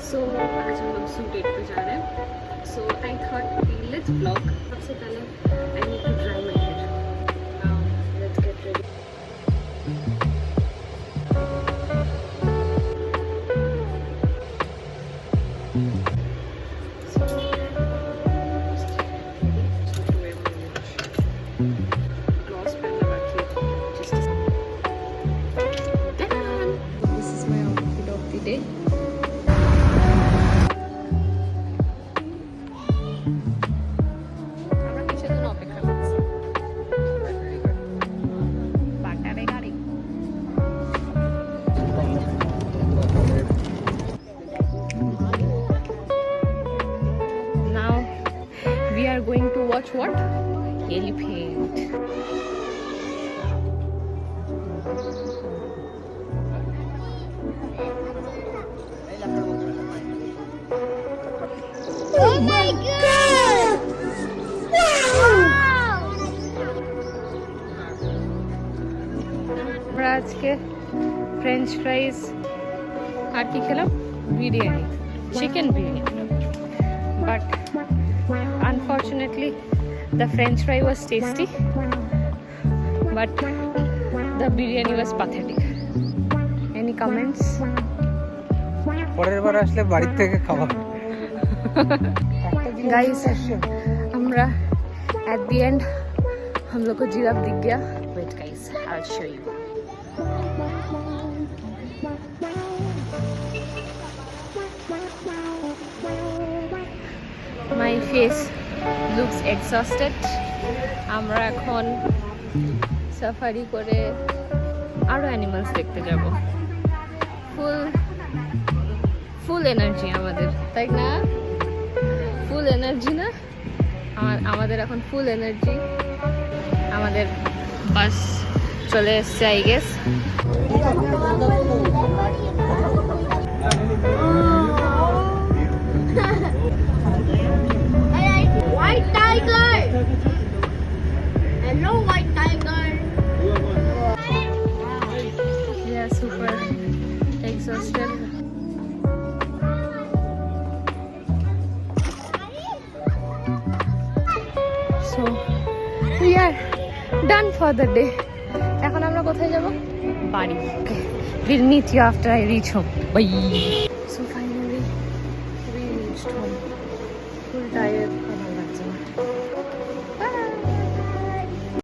So आज हम लोग सूट डेट पे जा रहे हैं. So I thought let's vlog. सबसे पहले I need to dry my hair. Now let's get ready. Gloss पहनना बाकी है. Done. This is my outfit of the day. আমরা কিসের জন্য অপেক্ষা করছি? বাটারে গাড়ি. Now we are going to watch what? Elephant. Oh my god! আমরা আজকে ফ্রেঞ্চ ফ্রাইজ আর কি খেলাম, biryani, chicken biryani, but unfortunately the french fry was tasty but the biryani was pathetic. Any comments? পরের বার আসলে বাড়ি থেকে খাওয়া guys हमरा at the end हम लोग को जिराफ दिख गया. Wait guys, I'll show you. My face looks exhausted. আমরা এখন সাফারি করে আরো অ্যানিমালস দেখতে যাব. ফুল এনার্জি আমাদের, তাই না? ফুল এনার্জি না আমাদের এখন ফুল এনার্জি. আমাদের বাস চলে এসছে I guess. White tiger! Hello, white tiger! Yeah, super exhausted. So we are done for the day. এখন আমরা কোথায় যাব? বাড়ি. We'll meet you after I reach home. Bye. So finally we reached home. Full tired.